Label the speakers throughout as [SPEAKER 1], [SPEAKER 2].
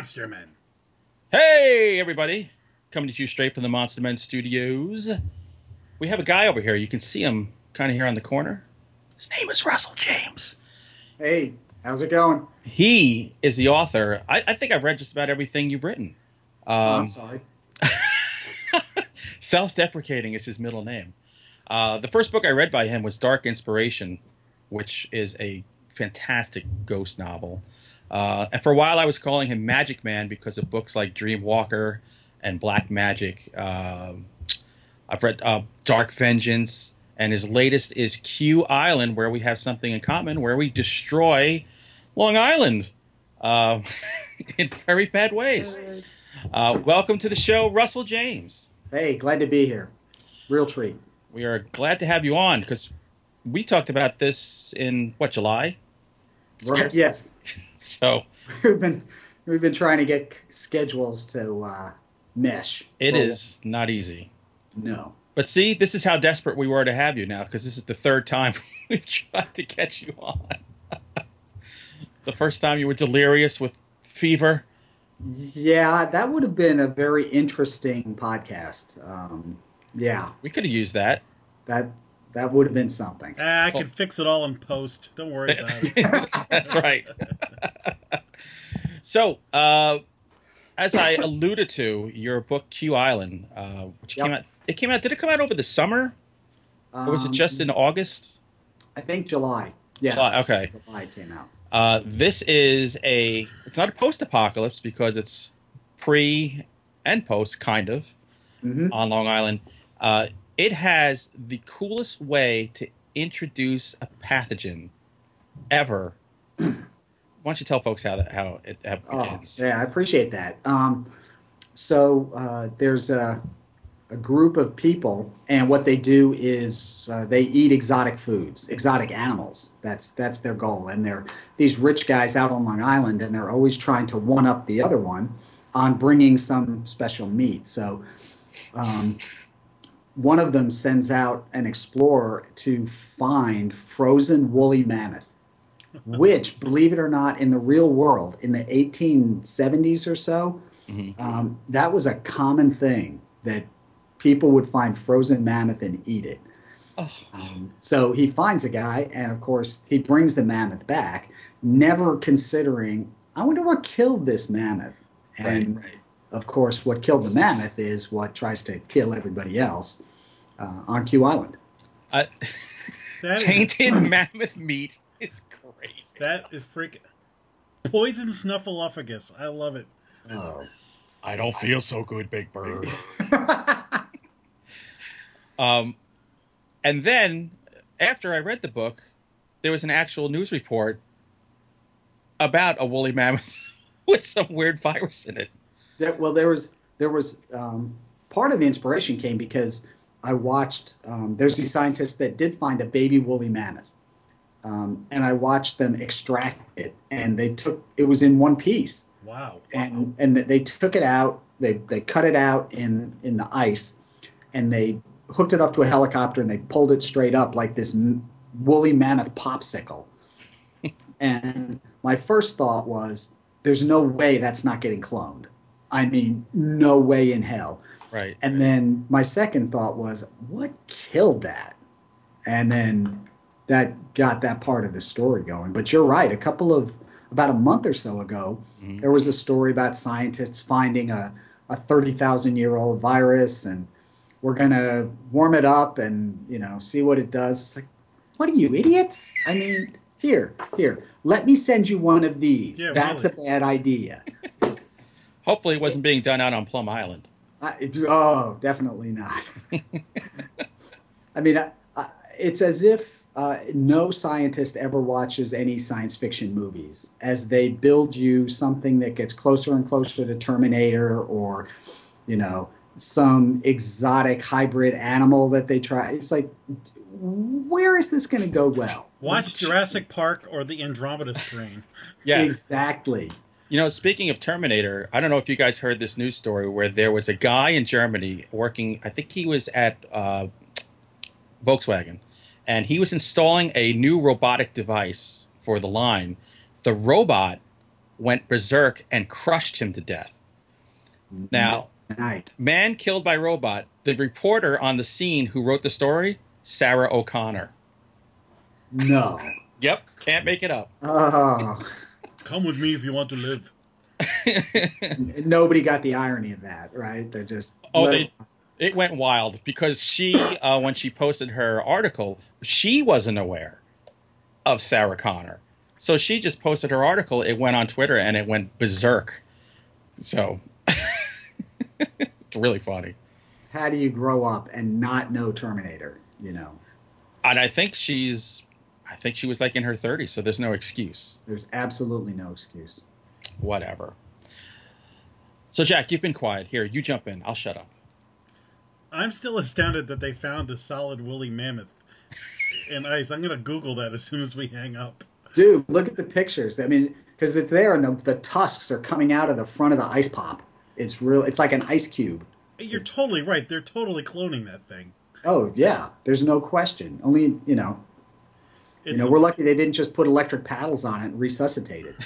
[SPEAKER 1] Monster Men.
[SPEAKER 2] Hey, everybody. Coming to you straight from the Monster Men studios. We have a guy over here. You can see him kind of here on the corner. His name is Russell James.
[SPEAKER 3] Hey, how's it going?
[SPEAKER 2] He is the author. I think I've read just about everything you've written.
[SPEAKER 3] I'm sorry.
[SPEAKER 2] Self-deprecating is his middle name. The first book I read by him was Dark Inspiration, which is a fantastic ghost novel. And for a while I was calling him Magic Man because of books like Dreamwalker and Black Magic. I've read Dark Vengeance, and his latest is Q Island, where we have something in common, where we destroy Long Island in very bad ways. Welcome to the show, Russell James.
[SPEAKER 3] Hey, glad to be here. Real treat.
[SPEAKER 2] We are glad to have you on because we talked about this in, what, July?
[SPEAKER 3] Right, yes.
[SPEAKER 2] So
[SPEAKER 3] we've been trying to get schedules to mesh.
[SPEAKER 2] It is not easy.
[SPEAKER 3] No.
[SPEAKER 2] But see, this is how desperate we were to have you now, because this is the third time we tried to get you on. The first time you were delirious with fever.
[SPEAKER 3] Yeah, that would have been a very interesting podcast. Yeah.
[SPEAKER 2] We could have used that.
[SPEAKER 3] That would have been something.
[SPEAKER 1] I can fix it all in post. Don't worry about it.
[SPEAKER 2] That's right. So, as I alluded to, your book Q Island, which came out. Did it come out over the summer, or was it just in August?
[SPEAKER 3] I think July. Yeah.
[SPEAKER 2] July, okay.
[SPEAKER 3] July came out.
[SPEAKER 2] This is it's not a post-apocalypse because it's pre and post, kind of, on Long Island. It has the coolest way to introduce a pathogen ever. Why don't you tell folks how it begins?
[SPEAKER 3] Yeah, I appreciate that. So there's a group of people, and what they do is they eat exotic foods, exotic animals. That's their goal. And they're these rich guys out on Long Island, and they're always trying to one up the other one on bringing some special meat. So one of them sends out an explorer to find frozen woolly mammoth, which, believe it or not, in the real world, in the 1870s or so, that was a common thing, that people would find frozen mammoth and eat it. So he finds a guy, and of course he brings the mammoth back, never considering, I wonder what killed this mammoth. And
[SPEAKER 2] right.
[SPEAKER 3] Of course, what killed the mammoth is what tries to kill everybody else on Q Island.
[SPEAKER 2] Tainted mammoth meat is crazy.
[SPEAKER 1] That is freaking poison snuffleupagus. I love it.
[SPEAKER 3] Oh,
[SPEAKER 2] I don't feel so good, Big Bird. And then, after I read the book, there was an actual news report about a woolly mammoth with some weird virus in it.
[SPEAKER 3] there was part of the inspiration came because I watched. There's these scientists that did find a baby woolly mammoth, and I watched them extract it, and it was in one piece.
[SPEAKER 1] Wow.
[SPEAKER 3] And they took it out. They cut it out in the ice, and they hooked it up to a helicopter, and they pulled it straight up like this woolly mammoth popsicle. And my first thought was, there's no way that's not getting cloned. I mean, no way in hell.
[SPEAKER 2] Right.
[SPEAKER 3] And then my second thought was, what killed that? And then that got that part of the story going. But you're right. About a month or so ago, there was a story about scientists finding a 30,000-year-old virus, and we're going to warm it up and, see what it does. It's like, what are you, idiots? I mean, here, let me send you one of these.
[SPEAKER 1] Yeah,
[SPEAKER 3] That's
[SPEAKER 1] really.
[SPEAKER 3] a bad idea.
[SPEAKER 2] Hopefully it wasn't being done out on Plum Island.
[SPEAKER 3] Definitely not. I mean, it's as if no scientist ever watches any science fiction movies, as they build you something that gets closer and closer to Terminator, or, some exotic hybrid animal that they try. It's like, where is this going to go well?
[SPEAKER 1] Watch Jurassic Park or the Andromeda Strain.
[SPEAKER 2] Yeah.
[SPEAKER 3] Exactly.
[SPEAKER 2] Speaking of Terminator, I don't know if you guys heard this news story where there was a guy in Germany working, I think he was at Volkswagen, and he was installing a new robotic device for the line. The robot went berserk and crushed him to death. Now,
[SPEAKER 3] Nice.
[SPEAKER 2] man killed by robot. The reporter on the scene who wrote the story, Sarah O'Connor.
[SPEAKER 3] No.
[SPEAKER 2] Yep, can't make it up.
[SPEAKER 3] Oh,
[SPEAKER 1] Come with me if you want to live.
[SPEAKER 3] nobody got the irony of that, right? They just
[SPEAKER 2] Oh, it went wild because she, when she posted her article, she wasn't aware of Sarah Connor. So she just posted her article. It went on Twitter and it went berserk. So it's really funny.
[SPEAKER 3] How do you grow up and not know Terminator? You know,
[SPEAKER 2] And I think she was like in her 30s, so there's no excuse.
[SPEAKER 3] there's absolutely no excuse.
[SPEAKER 2] Whatever. So Jack, you've been quiet. Here, you jump in. I'll shut up.
[SPEAKER 1] I'm still astounded that they found a solid woolly mammoth in ice. I'm going to Google that as soon as we hang up.
[SPEAKER 3] Dude, look at the pictures. I mean, because it's there, and the tusks are coming out of the front of the ice pop. It's real. It's like an ice cube.
[SPEAKER 1] You're totally right. They're totally cloning that thing.
[SPEAKER 3] Oh yeah, there's no question. Only we're lucky they didn't just put electric paddles on it and resuscitate it.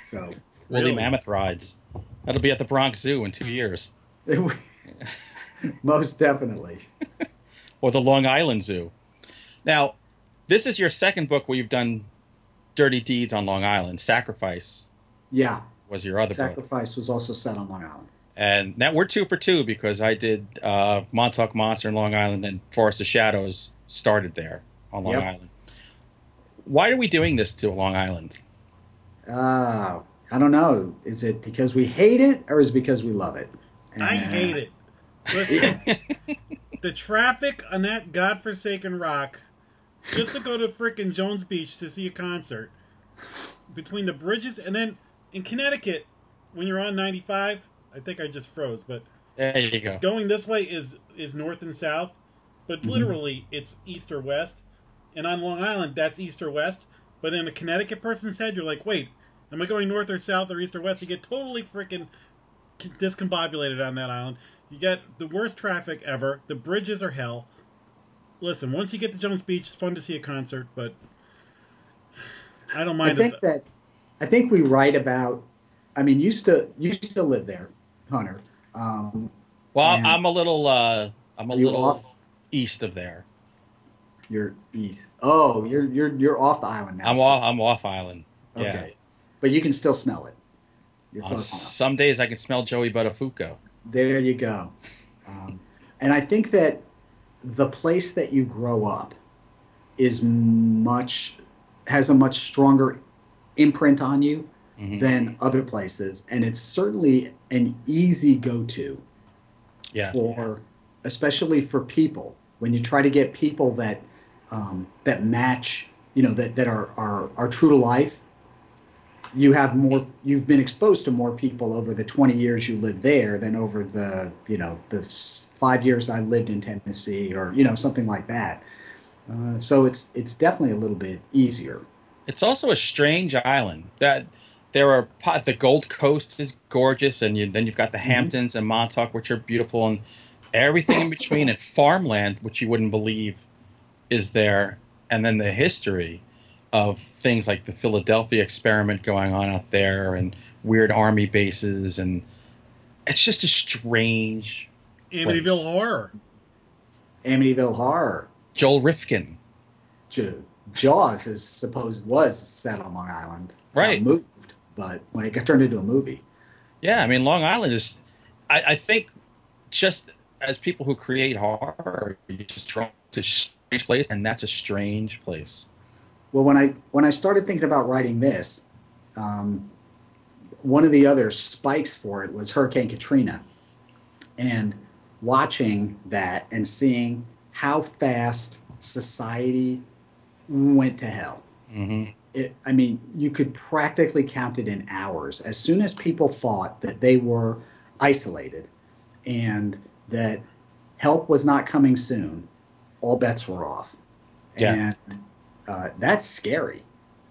[SPEAKER 3] So
[SPEAKER 2] Woolly
[SPEAKER 1] Really?
[SPEAKER 2] mammoth rides. That'll be at the Bronx Zoo in 2 years.
[SPEAKER 3] most definitely.
[SPEAKER 2] Or the Long Island Zoo. Now, this is your second book where you've done dirty deeds on Long Island. Sacrifice
[SPEAKER 3] Yeah,
[SPEAKER 2] was your other book.
[SPEAKER 3] Sacrifice was also set on Long Island.
[SPEAKER 2] And now we're 2 for 2 because I did Montauk Monster in Long Island and Forest of Shadows started there on Long
[SPEAKER 3] Yep.
[SPEAKER 2] Island. Why are we doing this to Long Island?
[SPEAKER 3] I don't know. Is it because we hate it or is it because we love it?
[SPEAKER 1] I hate it. Listen, the traffic on that godforsaken rock, just to go to frickin' Jones Beach to see a concert, between the bridges, and then in Connecticut, when you're on 95, I think I just froze, but
[SPEAKER 2] There you go.
[SPEAKER 1] going this way is north and south, but literally it's east or west. And on Long Island, that's east or west. But in a Connecticut person's head, you're like, wait, am I going north or south or east or west? You get totally freaking discombobulated on that island. You get the worst traffic ever. The bridges are hell. Listen, once you get to Jones Beach, it's fun to see a concert, but I don't mind.
[SPEAKER 3] I think we write about. I mean, you still live there, Hunter.
[SPEAKER 2] Well,
[SPEAKER 3] and
[SPEAKER 2] I'm a little
[SPEAKER 3] you off?
[SPEAKER 2] east of there.
[SPEAKER 3] You're east. Oh, you're off the island now.
[SPEAKER 2] I'm off island. Yeah.
[SPEAKER 3] Okay, but you can still smell it. You're
[SPEAKER 2] On
[SPEAKER 3] close enough.
[SPEAKER 2] some days I can smell Joey Buttafuoco.
[SPEAKER 3] There you go. And I think that the place that you grow up has a much stronger imprint on you than other places, and it's certainly an easy go-to especially for people when you try to get people that match, that are true to life. You've been exposed to more people over the 20 years you lived there than over the 5 years I lived in Tennessee, or something like that. So it's definitely a little bit easier.
[SPEAKER 2] It's also a strange island. That the Gold Coast is gorgeous, and then you've got the Hamptons and Montauk, which are beautiful, and everything in between, and farmland, which you wouldn't believe is there, and then the history of things like the Philadelphia experiment going on out there, and weird army bases, and it's just a strange
[SPEAKER 1] Amityville
[SPEAKER 2] place.
[SPEAKER 1] Horror.
[SPEAKER 3] Amityville Horror.
[SPEAKER 2] Joel Rifkin.
[SPEAKER 3] Jaws was set on Long Island.
[SPEAKER 2] Right.
[SPEAKER 3] Moved, but when it got turned into a movie.
[SPEAKER 2] Yeah, I mean, Long Island is, I think, just as people who create horror, you just draw to a strange place, and that's a strange place.
[SPEAKER 3] Well, when I started thinking about writing this, one of the other spikes for it was Hurricane Katrina, and watching that and seeing how fast society went to hell. I mean, you could practically count it in hours. As soon as people thought that they were isolated and that help was not coming soon, all bets were off.
[SPEAKER 2] Yeah.
[SPEAKER 3] And that's scary.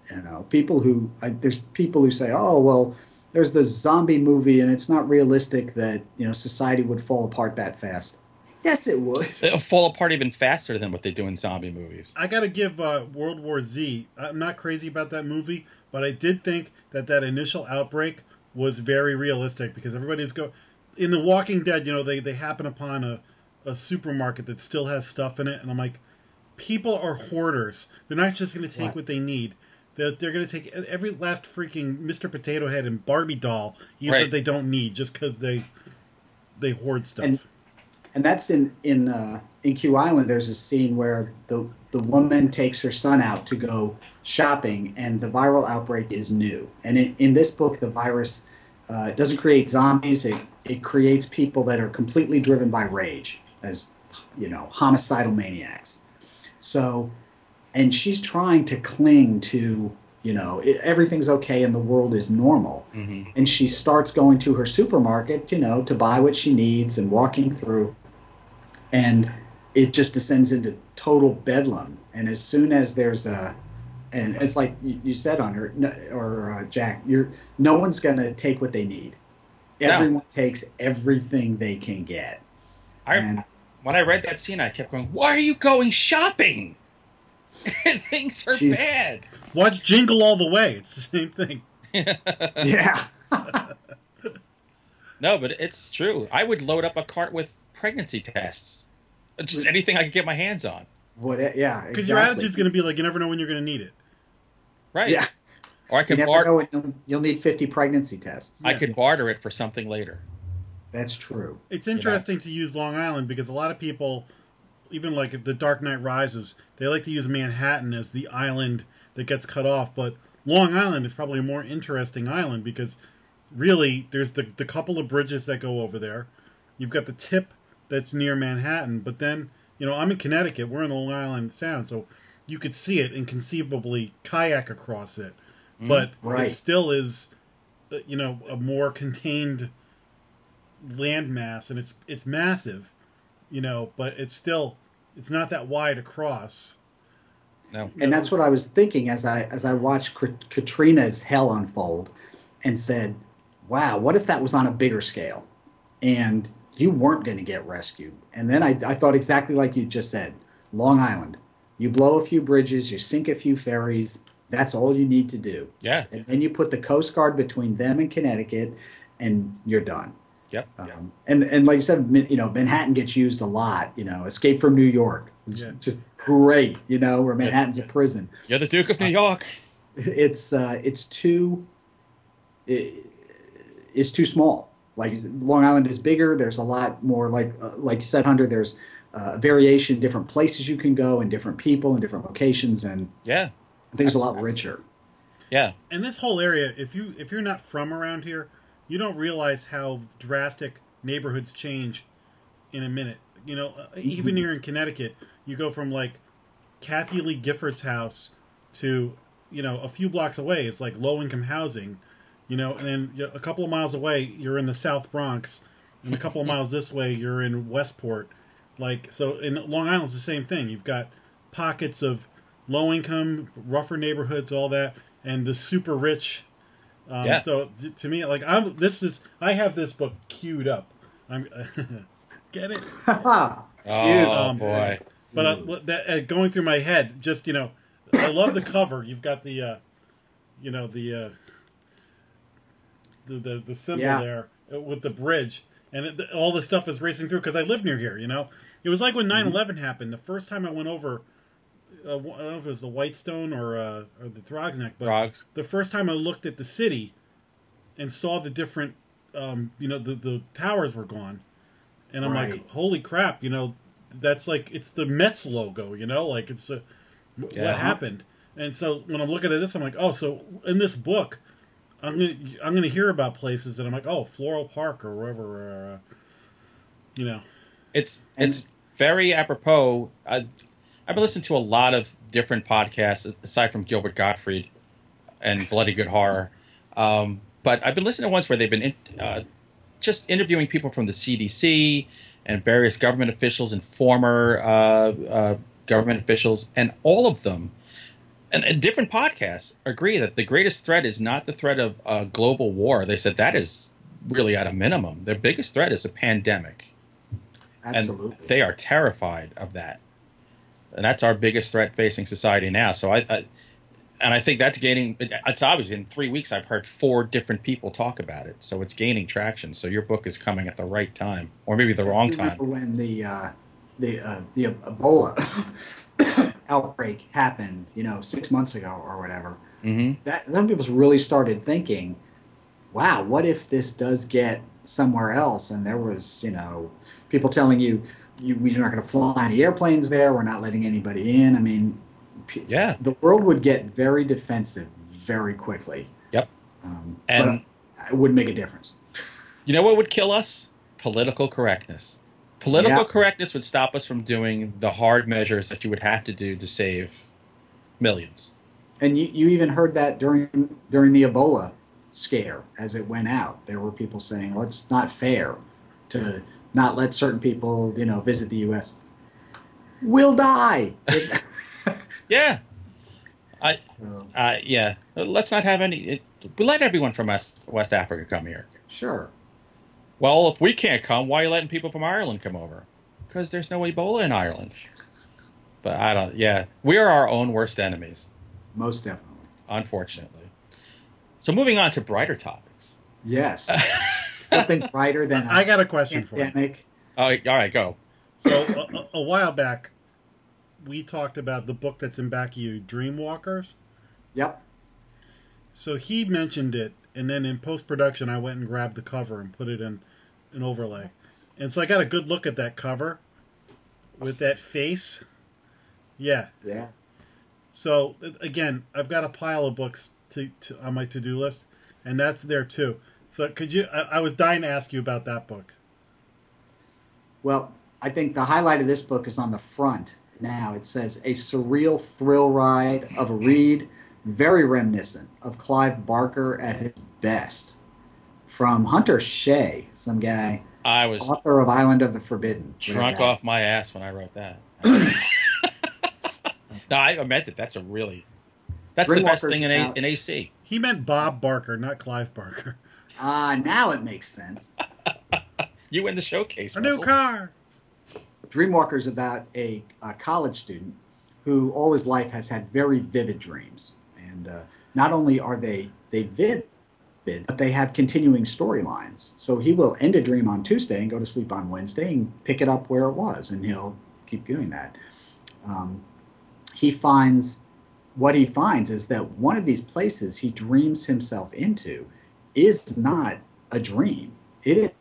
[SPEAKER 3] There's people who say, oh, well, there's the zombie movie and it's not realistic that, society would fall apart that fast. Yes, it would.
[SPEAKER 2] It'll fall apart even faster than what they do in zombie movies.
[SPEAKER 1] I got to give World War Z. I'm not crazy about that movie, but I did think that initial outbreak was very realistic because everybody's in The Walking Dead. You know, they happen upon a supermarket that still has stuff in it, and I'm like, people are hoarders. They're not just going to take what they need. They're going to take every last freaking Mr. Potato Head and Barbie doll, even that they don't need, just because they hoard stuff.
[SPEAKER 3] And that's in Q Island. There's a scene where the woman takes her son out to go shopping, and the viral outbreak is new. And in this book, the virus doesn't create zombies. It creates people that are completely driven by rage, as homicidal maniacs. So, and she's trying to cling to, everything's okay and the world is normal. Mm-hmm. And she starts going to her supermarket, to buy what she needs and walking through. And it just descends into total bedlam. And as soon as there's and it's like you said Jack, no one's going to take what they need. Everyone takes everything they can get.
[SPEAKER 2] When I read that scene, I kept going, why are you going shopping? Things are bad.
[SPEAKER 1] Watch Jingle All the Way. It's the same thing.
[SPEAKER 3] Yeah.
[SPEAKER 2] No, but it's true. I would load up a cart with pregnancy tests. Just anything I could get my hands on.
[SPEAKER 3] Yeah,
[SPEAKER 1] because your attitude's going to be like, you never know when you're going to need it.
[SPEAKER 2] Right.
[SPEAKER 3] Yeah.
[SPEAKER 2] Or I could
[SPEAKER 3] you'll need 50 pregnancy tests.
[SPEAKER 2] I could barter it for something later.
[SPEAKER 3] That's true.
[SPEAKER 1] It's interesting to use Long Island because a lot of people, even like if The Dark Knight Rises, they like to use Manhattan as the island that gets cut off. But Long Island is probably a more interesting island because really there's the couple of bridges that go over there. You've got the tip that's near Manhattan. But then, I'm in Connecticut. We're in the Long Island Sound. So you could see it and conceivably kayak across it. But it still is, a more contained landmass, and it's massive, but it's not that wide across.
[SPEAKER 2] No,
[SPEAKER 3] and that's what I was thinking as I watched Katrina's hell unfold, and said, "Wow, what if that was on a bigger scale, and you weren't going to get rescued?" And then I thought exactly like you just said, Long Island. You blow a few bridges, you sink a few ferries. That's all you need to do.
[SPEAKER 2] Yeah.
[SPEAKER 3] And then you put the Coast Guard between them and Connecticut, and you're done.
[SPEAKER 2] Yep.
[SPEAKER 3] And like you said, Manhattan gets used a lot. Escape from New York. Just great. Where Manhattan's a prison.
[SPEAKER 2] You're the Duke of New York.
[SPEAKER 3] It's too small. Like Long Island is bigger. There's a lot more. Like you said, Hunter. There's variation, different places you can go, and different people, and different locations, and I think it's a lot richer.
[SPEAKER 2] Yeah.
[SPEAKER 1] And this whole area, if you're not from around here, you don't realize how drastic neighborhoods change in a minute. Even here in Connecticut, you go from like Kathy Lee Gifford's house to, a few blocks away, it's like low income housing, and then a couple of miles away, you're in the South Bronx, and a couple of miles this way, you're in Westport. So in Long Island, it's the same thing. You've got pockets of low income, rougher neighborhoods, all that, and the super rich. So to me, I have this book queued up. Get it?
[SPEAKER 2] Boy!
[SPEAKER 1] But going through my head, just I love the cover. You've got the symbol there with the bridge, and all the stuff is racing through because I live near here. It was like when 9/11 happened. The first time I went over. I don't know if it was the Whitestone or the Throgs Neck, but the first time I looked at the city and saw the different, the towers were gone, and I'm like, holy crap, that's like it's the Mets logo, like it's what happened. And so when I'm looking at this, I'm like, oh, so in this book, I'm gonna hear about places that I'm like, oh, Floral Park or wherever,
[SPEAKER 2] It's very apropos. I've been listening to a lot of different podcasts, aside from Gilbert Gottfried and Bloody Good Horror. But I've been listening to ones where they've been just interviewing people from the CDC and various government officials and former government officials, and all of them, and different podcasts, agree that the greatest threat is not the threat of global war. They said that is really at a minimum. Their biggest threat is a pandemic.
[SPEAKER 3] Absolutely.
[SPEAKER 2] And they are terrified of that. And that's our biggest threat facing society now. So I think that's gaining. It's obvious in 3 weeks I've heard 4 different people talk about it. So it's gaining traction. So your book is coming at the right time, or maybe the wrong time.
[SPEAKER 3] Remember when the Ebola outbreak happened, 6 months ago or whatever?
[SPEAKER 2] Mm-hmm.
[SPEAKER 3] That some people really started thinking, wow, what if this does get somewhere else? And there was, people telling you, we're not going to fly any airplanes there. We're not letting anybody in. I mean,
[SPEAKER 2] Yeah.
[SPEAKER 3] the world would get very defensive very quickly.
[SPEAKER 2] Yep.
[SPEAKER 3] But it wouldn't make a difference.
[SPEAKER 2] You know what would kill us? Political correctness. Political correctness would stop us from doing the hard measures that you would have to do to save millions.
[SPEAKER 3] And you even heard that during the Ebola scare as it went out. There were people saying, well, it's not fair to not let certain people, visit the U.S. We'll die.
[SPEAKER 2] Yeah. Yeah. Let's not have any. We let everyone from West Africa come here.
[SPEAKER 3] Sure.
[SPEAKER 2] Well, if we can't come, why are you letting people from Ireland come over? Because there's no Ebola in Ireland. But I don't. Yeah, we are our own worst enemies.
[SPEAKER 3] Most definitely.
[SPEAKER 2] Unfortunately. So moving on to brighter topics.
[SPEAKER 3] Yes. Something brighter than
[SPEAKER 1] I got a question for you.
[SPEAKER 2] Oh, all right, go.
[SPEAKER 1] So a while back, we talked about the book that's in back of you, Dreamwalkers.
[SPEAKER 3] Yep.
[SPEAKER 1] So he mentioned it, and then in post-production, I went and grabbed the cover and put it in an overlay. And so I got a good look at that cover with that face. Yeah.
[SPEAKER 3] Yeah.
[SPEAKER 1] So, again, I've got a pile of books on my to-do list, and that's there too. So could you... I was dying to ask you about that book.
[SPEAKER 3] Well, I think the highlight of this book is on the front. Now it says, a surreal thrill ride of a read, very reminiscent of Clive Barker at his best. From Hunter Shea, some guy,
[SPEAKER 2] I was
[SPEAKER 3] author of Island of the Forbidden.
[SPEAKER 2] Drunk off my ass when I wrote that. No, I meant it. That's the best thing in AC.
[SPEAKER 1] He meant Bob Barker, not Clive Barker.
[SPEAKER 3] Now it makes sense.
[SPEAKER 2] You win the showcase,
[SPEAKER 1] A
[SPEAKER 2] Russell.
[SPEAKER 1] new car.
[SPEAKER 3] Dreamwalker's about a college student who all his life has had very vivid dreams. And not only are they vivid, but they have continuing storylines. So he will end a dream on Tuesday and go to sleep on Wednesday and pick it up where it was, and he'll keep doing that. What he finds is that one of these places he dreams himself into is not a dream. It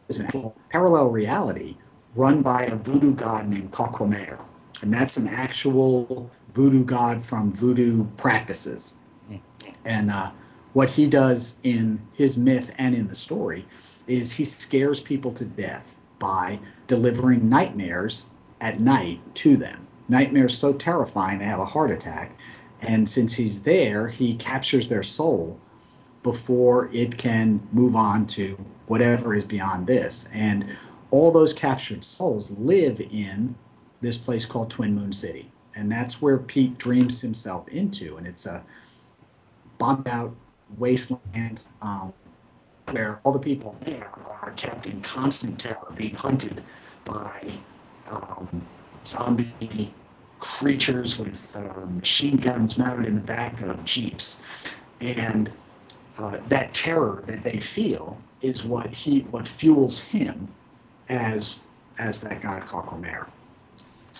[SPEAKER 3] is an actual parallel reality run by a voodoo god named Kolchak. And that's an actual voodoo god from voodoo practices. And what he does in his myth and in the story is he scares people to death by delivering nightmares at night to them. Nightmares so terrifying they have a heart attack. And since he's there, he captures their soul before it can move on to whatever is beyond this. And all those captured souls live in this place called Twin Moon City. And that's where Pete dreams himself into. And it's a bombed out wasteland where all the people there are kept in constant terror, being hunted by zombie creatures with machine guns mounted in the back of jeeps. And that terror that they feel is what fuels him as that god Kolchak.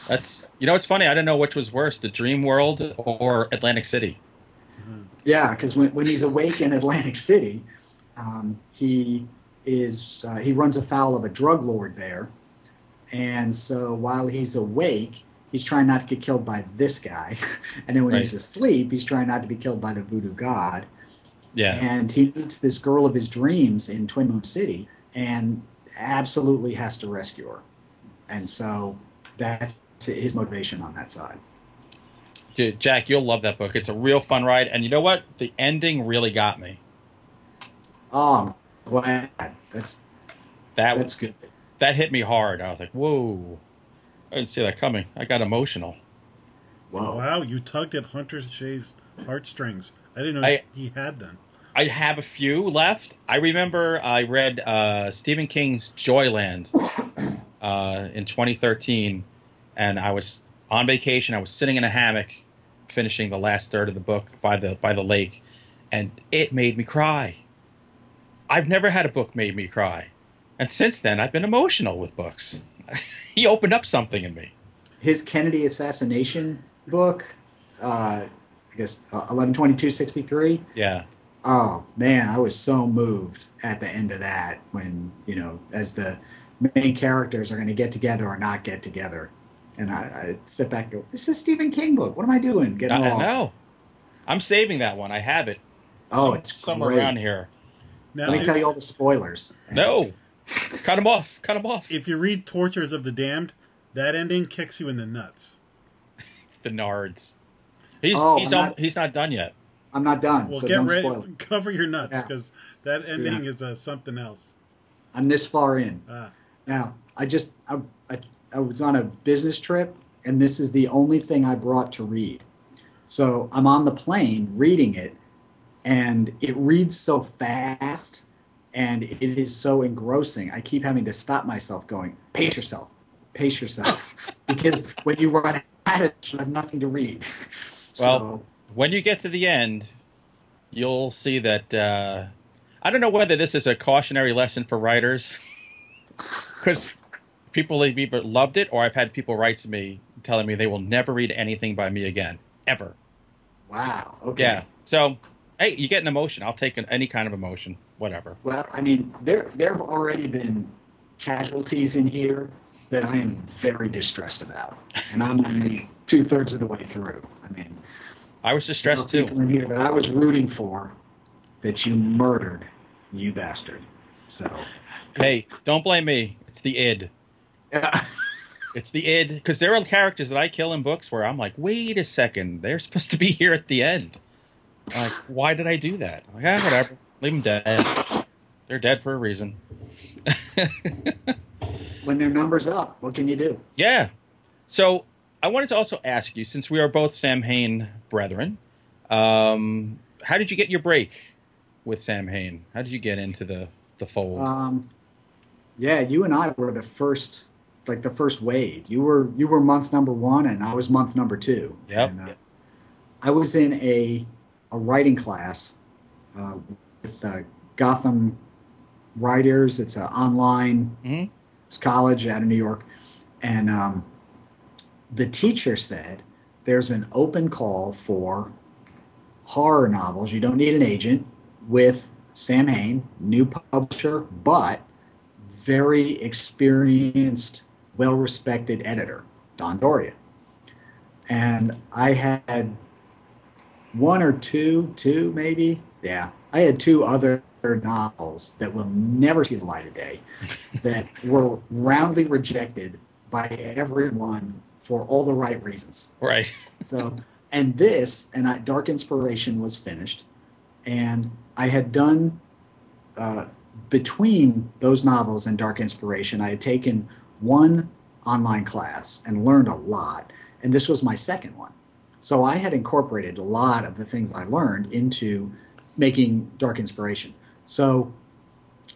[SPEAKER 2] That's it's funny. I didn't know which was worse, the dream world or Atlantic City.
[SPEAKER 3] Yeah, because when he's awake in Atlantic City, he runs afoul of a drug lord there, and so while he's awake, he's trying not to get killed by this guy, and then when he's asleep, he's trying not to be killed by the voodoo god.
[SPEAKER 2] Yeah,
[SPEAKER 3] and he meets this girl of his dreams in Twin Moon City, and absolutely has to rescue her, and so that's his motivation on that side.
[SPEAKER 2] Dude, Jack, you'll love that book. It's a real fun ride, and you know what? The ending really got me.
[SPEAKER 3] Oh, I'm glad. That's good.
[SPEAKER 2] That hit me hard. I was like, whoa. I didn't see that coming. I got emotional.
[SPEAKER 3] Whoa.
[SPEAKER 1] Wow, you tugged at Hunter Shea's heartstrings. I didn't know he had them.
[SPEAKER 2] I have a few left. I remember I read Stephen King's Joyland in 2013, and I was on vacation. I was sitting in a hammock, finishing the last third of the book by the lake, and it made me cry. I've never had a book made me cry, and since then I've been emotional with books. He opened up something in me.
[SPEAKER 3] His Kennedy assassination book, I guess 11/22/63.
[SPEAKER 2] Yeah.
[SPEAKER 3] Oh man, I was so moved at the end of that when, as the main characters are going to get together or not get together. And I sit back and go, this is a Stephen King book. What am I doing? Getting all.
[SPEAKER 2] No. I'm saving that one. I have it.
[SPEAKER 3] Oh, it's
[SPEAKER 2] somewhere
[SPEAKER 3] great.
[SPEAKER 2] around here.
[SPEAKER 1] Now,
[SPEAKER 3] Let me tell you all the spoilers.
[SPEAKER 2] No. Cut them off. Cut them off.
[SPEAKER 1] If you read Tortures of the Damned, that ending kicks you in the nuts.
[SPEAKER 2] The nards. He's not done yet.
[SPEAKER 3] I'm not done.
[SPEAKER 1] Well,
[SPEAKER 3] so
[SPEAKER 1] get
[SPEAKER 3] don't
[SPEAKER 1] ready.
[SPEAKER 3] spoil it.
[SPEAKER 1] Cover your nuts, because that ending is something else.
[SPEAKER 3] I'm this far in. Now, I was on a business trip, and this is the only thing I brought to read. So I'm on the plane reading it, and it reads so fast, and it is so engrossing. I keep having to stop myself going, pace yourself, because when you run out of it, you have nothing to read.
[SPEAKER 2] Well, when you get to the end, you'll see that I don't know whether this is a cautionary lesson for writers, because people have either loved it or I've had people write to me telling me they will never read anything by me again, ever.
[SPEAKER 3] Wow. Okay.
[SPEAKER 2] Yeah. So, hey, you get an emotion. I'll take any kind of emotion, whatever.
[SPEAKER 4] Well, I mean, there have already been casualties in here that I am very distressed about, and I'm only 2/3 of the way through. I mean,
[SPEAKER 2] I was distressed too.
[SPEAKER 4] People in here that I was rooting for that you murdered, you bastard. So,
[SPEAKER 2] hey, don't blame me. It's the id.
[SPEAKER 4] yeah.
[SPEAKER 2] It's the id, because there are characters that I kill in books where I'm like, wait a second, they're supposed to be here at the end. I'm like, why did I do that? I'm like, whatever, leave them dead. They're dead for a reason.
[SPEAKER 4] When their number's up, what can you do?
[SPEAKER 2] Yeah. So I wanted to also ask you, since we are both Sam Hain brethren, how did you get your break with Sam Hain? How did you get into the fold?
[SPEAKER 3] Yeah, you and I were the first wave. You were month number 1, and I was month number 2.
[SPEAKER 2] Yep.
[SPEAKER 3] And, I was in a writing class with Gotham Writers. It's an online college out of New York, and the teacher said there's an open call for horror novels. You don't need an agent, with Sam Hain, new publisher, but very experienced, well-respected editor, Don Doria. And I had one or two maybe. Yeah. I had 2 other novels that will never see the light of day that were roundly rejected by everyone for all the right reasons.
[SPEAKER 2] Right.
[SPEAKER 3] So, and Dark Inspiration was finished, and I had done, between those novels and Dark Inspiration, I had taken one online class and learned a lot, and this was my second one. So I had incorporated a lot of the things I learned into making Dark Inspiration. So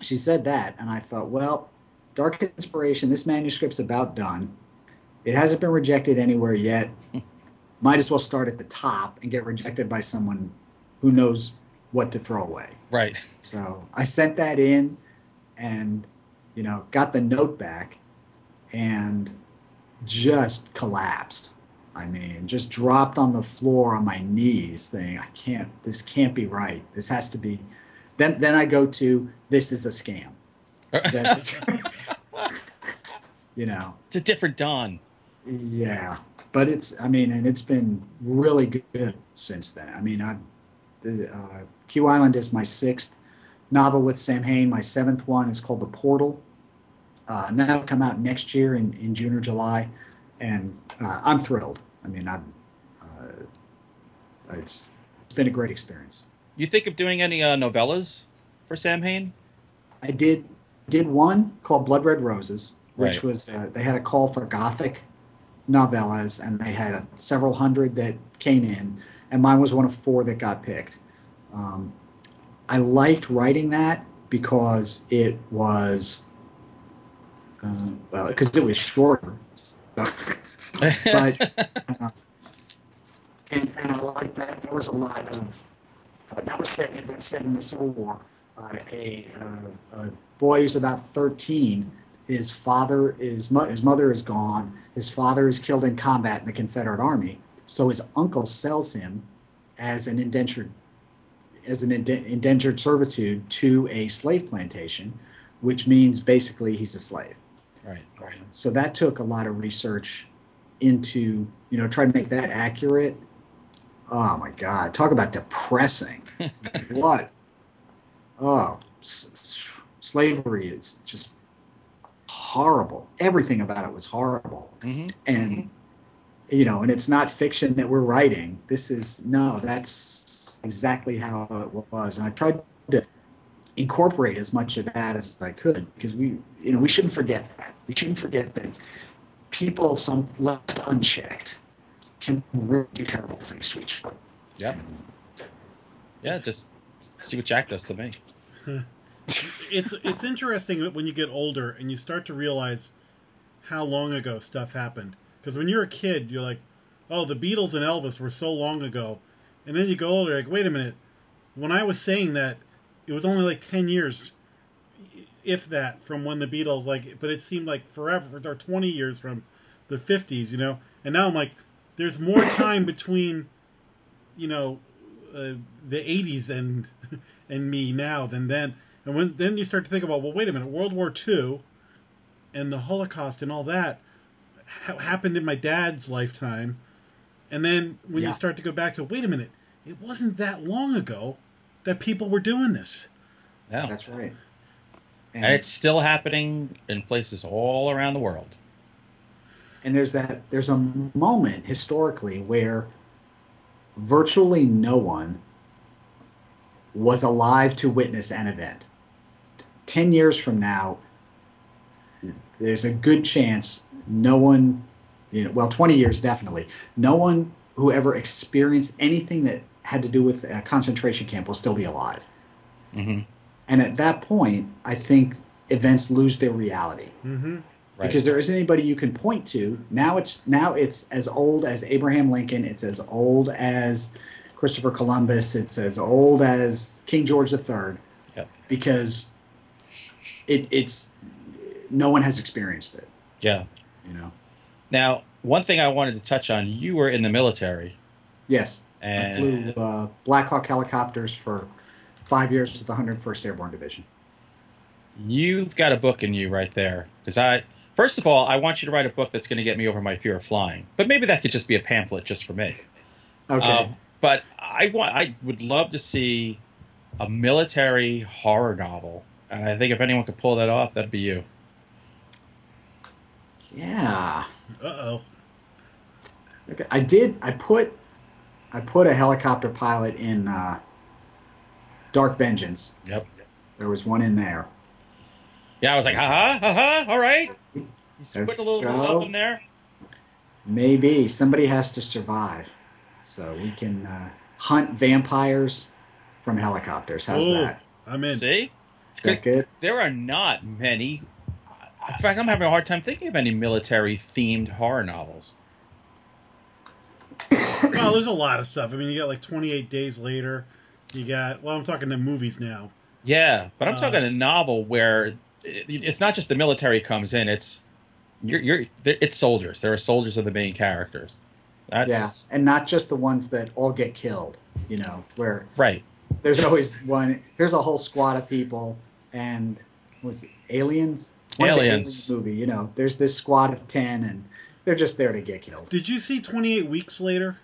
[SPEAKER 3] she said that, and I thought, well, Dark Inspiration, this manuscript's about done. It hasn't been rejected anywhere yet. Might as well start at the top and get rejected by someone who knows what to throw away.
[SPEAKER 2] Right.
[SPEAKER 3] So I sent that in and, got the note back and just collapsed. I mean, just dropped on the floor on my knees saying, this can't be right. This has to be. Then I go to, this is a scam.
[SPEAKER 2] It's a different Don.
[SPEAKER 3] Yeah. But it's been really good since then. I mean, Q Island is my 6th novel with Sam Hain. My 7th one is called The Portal. And that'll come out next year in June or July. And I'm thrilled. I mean, it's been a great experience.
[SPEAKER 2] You think of doing any novellas for Sam Hain?
[SPEAKER 3] I did one called Blood Red Roses, which
[SPEAKER 2] Right.
[SPEAKER 3] was they had a call for Gothic novellas, and they had several hundred that came in, and mine was one of 4 that got picked. I liked writing that because it was well, because it was shorter. But and I like that. There was a lot of that was set in the Civil War. A boy who's about 13. His mother is gone. His father is killed in combat in the Confederate Army. So his uncle sells him as an indentured servitude to a slave plantation, which means basically he's a slave.
[SPEAKER 2] Right.
[SPEAKER 3] So that took a lot of research into, trying to make that accurate. Oh my God. Talk about depressing. What? Oh, slavery is just horrible. Everything about it was horrible.
[SPEAKER 2] Mm-hmm.
[SPEAKER 3] And, and it's not fiction that we're writing. That's exactly how it was. And I tried to incorporate as much of that as I could, because we shouldn't forget that. We shouldn't forget that people, some left unchecked, can really do terrible things to each other.
[SPEAKER 2] Yep. Yeah, just see what Jack does to me.
[SPEAKER 1] It's interesting when you get older and you start to realize how long ago stuff happened. Because when you're a kid, you're like, oh, the Beatles and Elvis were so long ago. And then you go older, like, wait a minute. When I was saying that, it was only like 10 years, if that, from when the Beatles, but it seemed like forever, or 20 years from the 50s, And now I'm like, there's more time between, the 80s and me now than then. And then you start to think about, well, wait a minute, World War II and the Holocaust and all that happened in my dad's lifetime. And then when you start to go back to, wait a minute, it wasn't that long ago that people were doing this.
[SPEAKER 2] No.
[SPEAKER 3] That's right.
[SPEAKER 2] And it's still happening in places all around the world.
[SPEAKER 3] And there's a moment historically where virtually no one was alive to witness an event. 10 years from now, there's a good chance no one, 20 years definitely, no one who ever experienced anything that had to do with a concentration camp will still be alive.
[SPEAKER 2] Mm-hmm.
[SPEAKER 3] And at that point, I think events lose their reality.
[SPEAKER 1] Mm-hmm.
[SPEAKER 2] Right.
[SPEAKER 3] Because there isn't anybody you can point to. Now it's as old as Abraham Lincoln. It's as old as Christopher Columbus. It's as old as King George III.
[SPEAKER 2] Yep.
[SPEAKER 3] Because it's no one has experienced it.
[SPEAKER 2] Yeah. Now, one thing I wanted to touch on, you were in the military.
[SPEAKER 3] Yes.
[SPEAKER 2] And
[SPEAKER 3] I flew Black Hawk helicopters for 5 years with the 101st Airborne Division.
[SPEAKER 2] You've got a book in you right there. Because first of all, I want you to write a book that's going to get me over my fear of flying. But maybe that could just be a pamphlet just for me.
[SPEAKER 3] Okay.
[SPEAKER 2] But I would love to see a military horror novel. And I think if anyone could pull that off, that'd be you.
[SPEAKER 3] Yeah.
[SPEAKER 1] Uh-oh.
[SPEAKER 3] Okay. I put a helicopter pilot in Dark Vengeance.
[SPEAKER 2] Yep.
[SPEAKER 3] There was one in there.
[SPEAKER 2] Yeah, I was like, all right. You put a little stuff in there.
[SPEAKER 3] Maybe. Somebody has to survive. So we can hunt vampires from helicopters. How's that?
[SPEAKER 1] I'm in.
[SPEAKER 2] See?
[SPEAKER 3] Is that good?
[SPEAKER 2] There are not many. In fact, I'm having a hard time thinking of any military-themed horror novels.
[SPEAKER 1] Well, there's a lot of stuff. I mean, you got like 28 Days Later. You got, I'm talking to movies now.
[SPEAKER 2] Yeah, but I'm talking a novel where it's not just the military comes in. It's it's soldiers. There are soldiers are the main characters.
[SPEAKER 3] And not just the ones that all get killed. Where
[SPEAKER 2] right.
[SPEAKER 3] There's always one. Here's a whole squad of people, and was it Aliens?
[SPEAKER 2] Aliens
[SPEAKER 3] movie. There's this squad of 10, and they're just there to get killed.
[SPEAKER 1] Did you see 28 Weeks Later?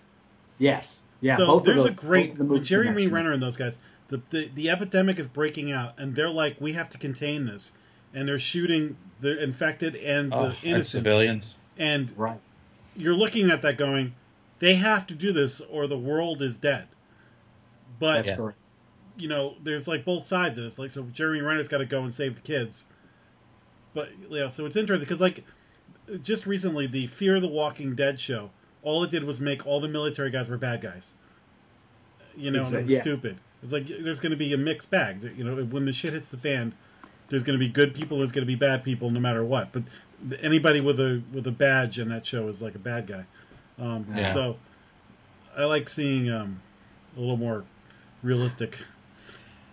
[SPEAKER 3] Yes. Yeah.
[SPEAKER 1] So
[SPEAKER 3] both
[SPEAKER 1] there's
[SPEAKER 3] of those,
[SPEAKER 1] a great
[SPEAKER 3] both of the movies
[SPEAKER 1] Jeremy Renner and those guys. The epidemic is breaking out, and they're like, we have to contain this, and they're shooting the infected and the innocents
[SPEAKER 2] and civilians.
[SPEAKER 1] And
[SPEAKER 3] right.
[SPEAKER 1] You're looking at that going, they have to do this, or the world is dead. But
[SPEAKER 3] that's correct.
[SPEAKER 1] There's like both sides of this. Like, so Jeremy Renner's got to go and save the kids. But so it's interesting because just recently the Fear the Walking Dead show, all it did was make all the military guys were bad guys. And it was stupid. It's like there's going to be a mixed bag. When the shit hits the fan, there's going to be good people, there's going to be bad people, no matter what. But anybody with a badge in that show is like a bad guy. So I like seeing a little more realistic.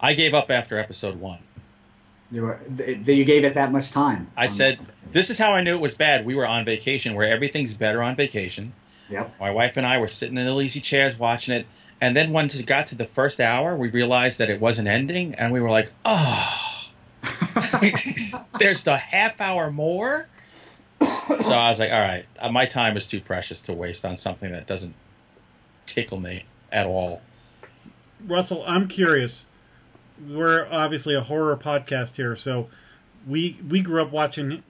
[SPEAKER 2] I gave up after episode 1.
[SPEAKER 3] You gave it that much time.
[SPEAKER 2] I said, this is how I knew it was bad. We were on vacation, where everything's better on vacation.
[SPEAKER 3] Yep.
[SPEAKER 2] My wife and I were sitting in the easy chairs watching it. And then when it got to the first hour, we realized that it wasn't ending. And we were like, oh, there's the half hour more? So I was like, all right, my time is too precious to waste on something that doesn't tickle me at all.
[SPEAKER 1] Russell, I'm curious. We're obviously a horror podcast here, so we grew up watching,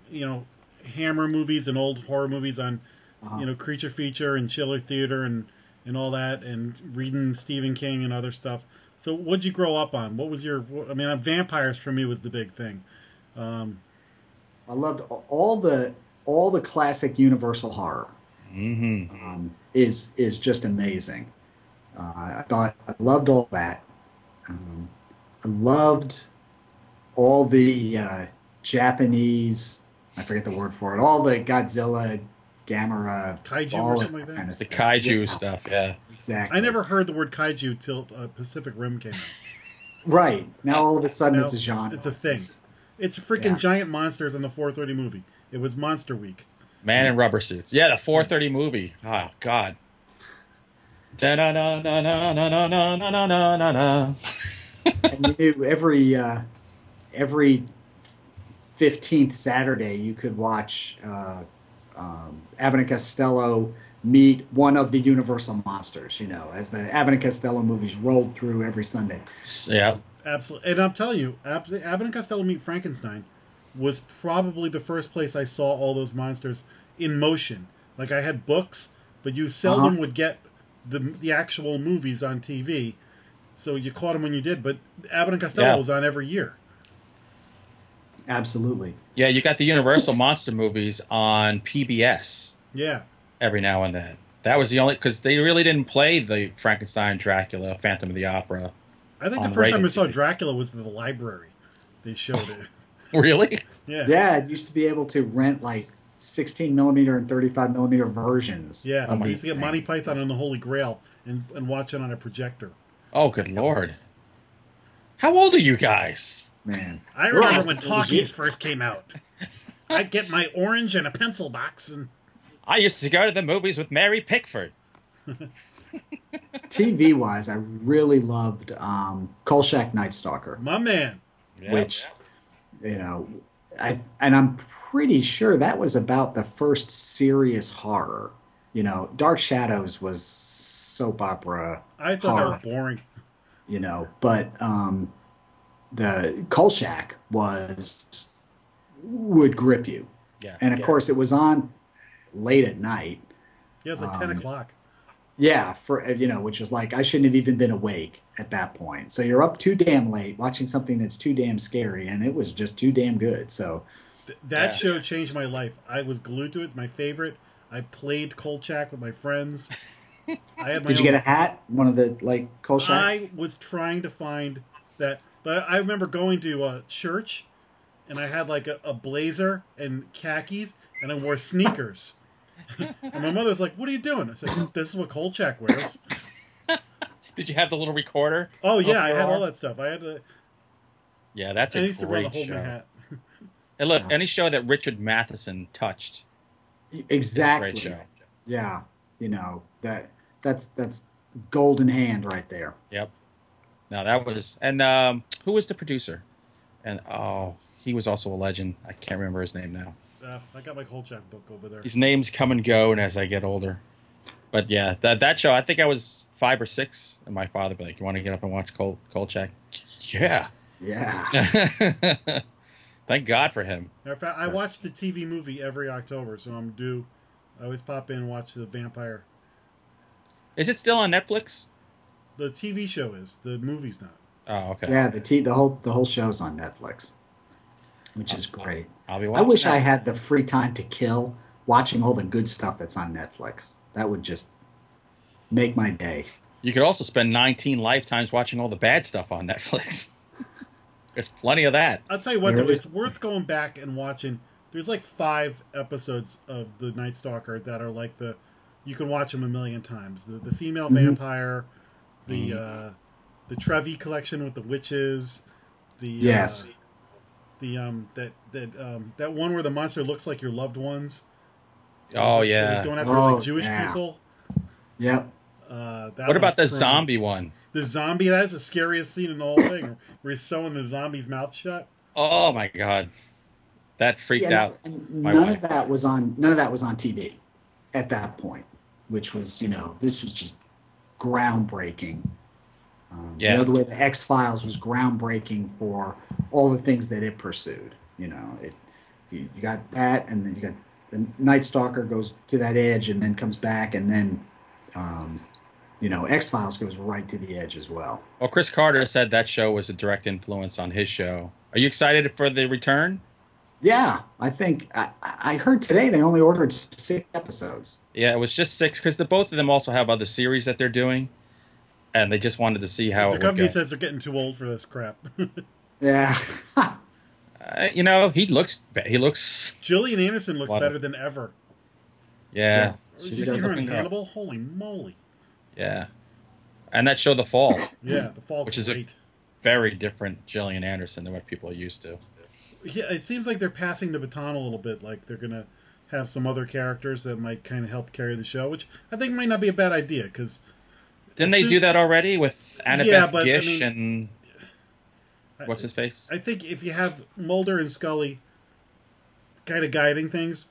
[SPEAKER 1] Hammer movies and old horror movies on, Creature Feature and Chiller Theater and all that, and reading Stephen King and other stuff. So what'd you grow up on? What was vampires for me was the big thing.
[SPEAKER 3] I loved all the classic Universal horror.
[SPEAKER 2] Mm-hmm.
[SPEAKER 3] Is just amazing. I loved all that. I loved all the Japanese, I forget the word for it, all the Godzilla, Gamera,
[SPEAKER 1] kaiju or something like that.
[SPEAKER 3] Kind of
[SPEAKER 2] The
[SPEAKER 3] stuff.
[SPEAKER 2] kaiju stuff, yeah.
[SPEAKER 3] Exactly.
[SPEAKER 1] I never heard the word kaiju till Pacific Rim came out.
[SPEAKER 3] Right. Now all of a sudden it's a genre.
[SPEAKER 1] It's a thing. It's freaking giant monsters in the 4:30 movie. It was Monster Week.
[SPEAKER 2] Man in rubber suits. Yeah, the 4:30 movie. Oh, God. Da-na-na-na-na-na-na-na-na-na-na.
[SPEAKER 3] And you knew every 15th Saturday you could watch Abbott and Costello meet one of the Universal monsters, as the Abbott and Costello movies rolled through every Sunday.
[SPEAKER 2] Yeah.
[SPEAKER 1] Absolutely. And I'm telling you, Abbott and Costello Meet Frankenstein was probably the first place I saw all those monsters in motion. Like, I had books, but you seldom would get the actual movies on TV. So you caught them when you did. But Abbott and Costello was on every year.
[SPEAKER 3] Absolutely.
[SPEAKER 2] Yeah, you got the Universal monster movies on PBS.
[SPEAKER 1] Yeah.
[SPEAKER 2] Every now and then. That was the only, because they really didn't play the Frankenstein, Dracula, Phantom of the Opera.
[SPEAKER 1] I think the first time I saw Dracula was in the library. They showed it.
[SPEAKER 2] Really?
[SPEAKER 1] Yeah.
[SPEAKER 3] Yeah, it used to be able to rent like 16 millimeter and 35 millimeter versions.
[SPEAKER 1] Yeah,
[SPEAKER 3] of
[SPEAKER 1] I used to get
[SPEAKER 3] these
[SPEAKER 1] Monty
[SPEAKER 3] things.
[SPEAKER 1] Python and the Holy Grail and watch it on a projector.
[SPEAKER 2] Oh, good Lord. How old are you guys?
[SPEAKER 3] Man,
[SPEAKER 1] I remember
[SPEAKER 3] Ross,
[SPEAKER 1] when talkies first came out. I'd get my orange and a pencil box and
[SPEAKER 2] I used to go to the movies with Mary Pickford.
[SPEAKER 3] TV wise, I really loved Kolchak Night Stalker,
[SPEAKER 1] my man.
[SPEAKER 2] Yep.
[SPEAKER 3] which I'm pretty sure that was about the first serious horror. Dark Shadows was soap opera.
[SPEAKER 1] I thought
[SPEAKER 3] horror,
[SPEAKER 1] that was boring.
[SPEAKER 3] But the Kolchak would grip you.
[SPEAKER 2] Yeah.
[SPEAKER 3] And of course, it was on late at night.
[SPEAKER 1] Yeah, it was like 10 o'clock.
[SPEAKER 3] Yeah, which was like I shouldn't have even been awake at that point. So you're up too damn late watching something that's too damn scary, and it was just too damn good. So
[SPEAKER 1] That show changed my life. I was glued to it. It's my favorite. I played Kolchak with my friends. I had my
[SPEAKER 3] did you get a hat? One of the Kolchak?
[SPEAKER 1] I was trying to find that, but I remember going to a church, and I had like a blazer and khakis, and I wore sneakers. And my mother's like, "What are you doing?" I said, "This is what Kolchak wears."
[SPEAKER 2] Did you have the little recorder?
[SPEAKER 1] Oh yeah, I had all that stuff. I had to.
[SPEAKER 2] Yeah, that's
[SPEAKER 1] I
[SPEAKER 2] a
[SPEAKER 1] used to run the
[SPEAKER 2] great
[SPEAKER 1] hold my
[SPEAKER 2] show.
[SPEAKER 1] hat.
[SPEAKER 2] And look, any show that Richard Matheson touched
[SPEAKER 3] Exactly.
[SPEAKER 2] is a great show.
[SPEAKER 3] Yeah, that's golden hand right there.
[SPEAKER 2] Yep. Now that was, and who was the producer? And he was also a legend. I can't remember his name now.
[SPEAKER 1] I got my Kolchak book over there.
[SPEAKER 2] His names come and go, and as I get older. But yeah, that show. I think I was 5 or 6, and my father would be like, "You want to get up and watch Kolchak?" Yeah.
[SPEAKER 3] Yeah.
[SPEAKER 2] Thank God for him.
[SPEAKER 1] In fact, I watch the TV movie every October, so I'm due. I always pop in and watch the Vampire.
[SPEAKER 2] Is it still on Netflix?
[SPEAKER 1] The TV show is. The movie's not.
[SPEAKER 2] Oh, okay.
[SPEAKER 3] Yeah, the whole show's on Netflix, which is great.
[SPEAKER 2] I'll be
[SPEAKER 3] I
[SPEAKER 2] watching
[SPEAKER 3] wish
[SPEAKER 2] that.
[SPEAKER 3] I had the free time to kill watching all the good stuff that's on Netflix. That would just make my day.
[SPEAKER 2] You could also spend 19 lifetimes watching all the bad stuff on Netflix. There's plenty of that.
[SPEAKER 1] I'll tell you what,
[SPEAKER 3] There
[SPEAKER 1] though,
[SPEAKER 3] is-
[SPEAKER 1] it's worth going back and watching. There's like 5 episodes of the Night Stalker that are like you can watch them a million times. The female vampire, the Trevi collection with the witches, the
[SPEAKER 3] Yes.
[SPEAKER 1] that one where the monster looks like your loved ones.
[SPEAKER 2] Oh,
[SPEAKER 1] It was
[SPEAKER 2] yeah.
[SPEAKER 1] going after
[SPEAKER 3] Oh,
[SPEAKER 1] like Jewish
[SPEAKER 3] yeah.
[SPEAKER 1] people.
[SPEAKER 3] Yep.
[SPEAKER 1] That
[SPEAKER 2] What about the
[SPEAKER 1] one's tremendous.
[SPEAKER 2] zombie one?
[SPEAKER 1] The zombie, that is the scariest scene in the whole thing, where he's sewing the zombie's mouth shut.
[SPEAKER 2] Oh, my God. That freaked
[SPEAKER 3] See,
[SPEAKER 2] out
[SPEAKER 3] and
[SPEAKER 2] my
[SPEAKER 3] none
[SPEAKER 2] wife.
[SPEAKER 3] of that was on TV at that point, which was, this was just groundbreaking.
[SPEAKER 2] Yeah.
[SPEAKER 3] The way the X-Files was groundbreaking for all the things that it pursued. You got that, and then you got the Night Stalker goes to that edge and then comes back, and then X-Files goes right to the edge as well.
[SPEAKER 2] Well, Chris Carter said that show was a direct influence on his show. Are you excited for the return?
[SPEAKER 3] Yeah, I think I heard today they only ordered 6 episodes.
[SPEAKER 2] Yeah, it was just 6 because both of them also have other series that they're doing, and they just wanted to see how
[SPEAKER 1] The
[SPEAKER 2] it would
[SPEAKER 1] company
[SPEAKER 2] go.
[SPEAKER 1] says they're getting too old for this crap.
[SPEAKER 3] Yeah.
[SPEAKER 2] He looks.
[SPEAKER 1] Gillian Anderson looks
[SPEAKER 2] What?
[SPEAKER 1] better than ever.
[SPEAKER 2] Yeah,
[SPEAKER 1] Did you
[SPEAKER 3] She
[SPEAKER 1] see
[SPEAKER 3] does
[SPEAKER 1] her in
[SPEAKER 3] look good.
[SPEAKER 1] Hannibal? Holy moly!
[SPEAKER 2] yeah, and that show, The Fall,
[SPEAKER 1] Yeah, the fall's
[SPEAKER 2] Which is a-
[SPEAKER 1] great.
[SPEAKER 2] very different Gillian Anderson than what people are used to.
[SPEAKER 1] Yeah, it seems like they're passing the baton a little bit. Like they're gonna have some other characters that might kind of help carry the show, which I think might not be a bad idea. Because
[SPEAKER 2] Didn't they do that already with Annabeth
[SPEAKER 1] but, I
[SPEAKER 2] Gish
[SPEAKER 1] mean,
[SPEAKER 2] and what's his face?
[SPEAKER 1] I think if you have Mulder and Scully kind of guiding things,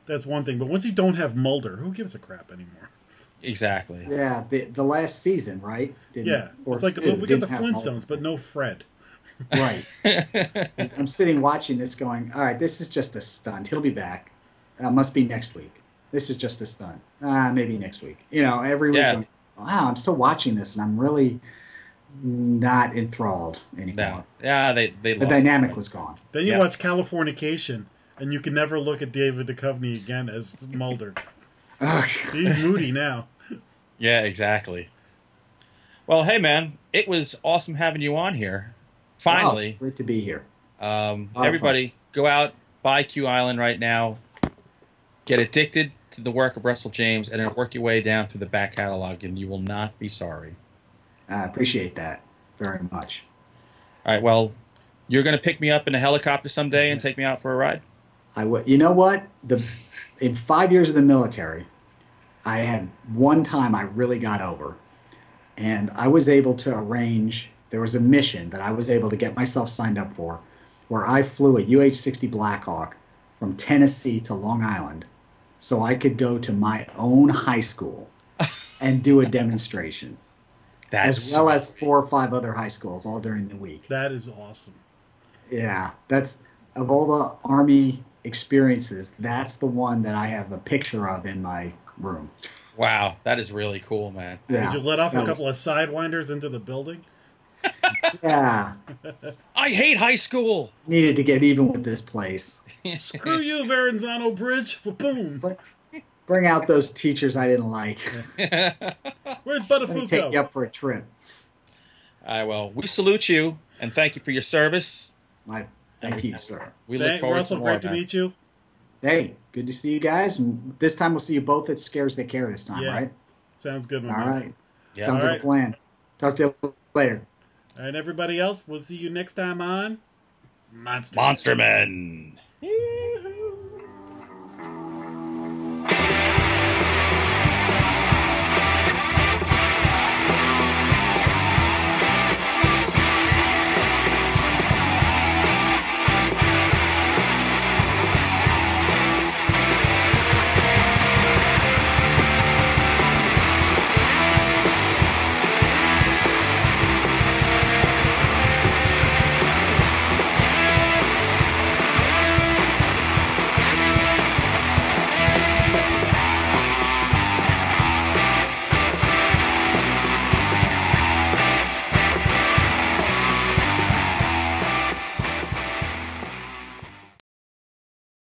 [SPEAKER 1] that's one thing. But once you don't have Mulder, who gives a crap anymore?
[SPEAKER 2] Exactly.
[SPEAKER 3] Yeah, the last season, right?
[SPEAKER 1] Yeah,
[SPEAKER 3] Or
[SPEAKER 1] it's like
[SPEAKER 3] two,
[SPEAKER 1] we get the
[SPEAKER 3] didn't have
[SPEAKER 1] Flintstones,
[SPEAKER 3] Mulder.
[SPEAKER 1] but no Fred.
[SPEAKER 3] Right. And I'm sitting watching this going, all right, this is just a stunt. He'll be back. Must be next week. This is just a stunt. Maybe next week. Every week.
[SPEAKER 2] Yeah.
[SPEAKER 3] Going, wow, I'm still watching this, and I'm really not enthralled anymore.
[SPEAKER 2] No. Yeah, they
[SPEAKER 3] The
[SPEAKER 2] lost
[SPEAKER 3] dynamic
[SPEAKER 2] it.
[SPEAKER 3] was gone.
[SPEAKER 1] Then you
[SPEAKER 2] Yeah.
[SPEAKER 1] watch Californication, and you can never look at David Duchovny again as Mulder.
[SPEAKER 3] Ugh.
[SPEAKER 1] He's moody now.
[SPEAKER 2] Yeah, exactly. Well, hey, man, it was awesome having you on here. Finally.
[SPEAKER 3] Oh, great to be here. Lot of
[SPEAKER 2] Everybody, go out, buy Q Island right now. Get addicted to the work of Russell James, and then work your way down through the back catalog, and you will not be sorry.
[SPEAKER 3] I appreciate that very much.
[SPEAKER 2] All right, well, you're going to pick me up in a helicopter someday and take me out for a ride?
[SPEAKER 3] I would. You know what? In 5 years of the military, I had one time I really got over, and I was able to arrange. There was a mission that I was able to get myself signed up for, where I flew a UH-60 Blackhawk from Tennessee to Long Island, so I could go to my own high school and do a demonstration,
[SPEAKER 2] That's
[SPEAKER 3] as well as 4 or 5 other high schools all during the week.
[SPEAKER 1] That is awesome.
[SPEAKER 3] Yeah, that's of all the Army experiences, that's the one that I have a picture of in my room.
[SPEAKER 2] Wow, that is really cool, man.
[SPEAKER 3] Yeah,
[SPEAKER 1] Did you let off a
[SPEAKER 3] that was-
[SPEAKER 1] couple of sidewinders into the building?
[SPEAKER 3] Yeah,
[SPEAKER 2] I hate high school.
[SPEAKER 3] needed to get even with this place.
[SPEAKER 1] Screw you, Verrazano Bridge. Boom.
[SPEAKER 3] Bring out those teachers I didn't like.
[SPEAKER 1] Where's
[SPEAKER 3] Let me take you
[SPEAKER 1] Buttafuoco?
[SPEAKER 3] up for a trip.
[SPEAKER 2] All right, well, we salute you and thank you for your service.
[SPEAKER 3] Thank you, sir.
[SPEAKER 2] We look forward
[SPEAKER 1] Russell,
[SPEAKER 2] to more,
[SPEAKER 1] great to
[SPEAKER 2] man.
[SPEAKER 1] meet you.
[SPEAKER 3] Hey, good to see you guys. And this time we'll see you both at Scares They Care this time,
[SPEAKER 1] Yeah.
[SPEAKER 3] right?
[SPEAKER 1] Sounds good, my
[SPEAKER 3] All
[SPEAKER 1] man.
[SPEAKER 3] right.
[SPEAKER 2] Yeah.
[SPEAKER 3] Sounds
[SPEAKER 1] All
[SPEAKER 3] like
[SPEAKER 1] right.
[SPEAKER 3] a plan. Talk to you later.
[SPEAKER 1] And everybody else, we'll see you next time on Monster.
[SPEAKER 2] Monster Men.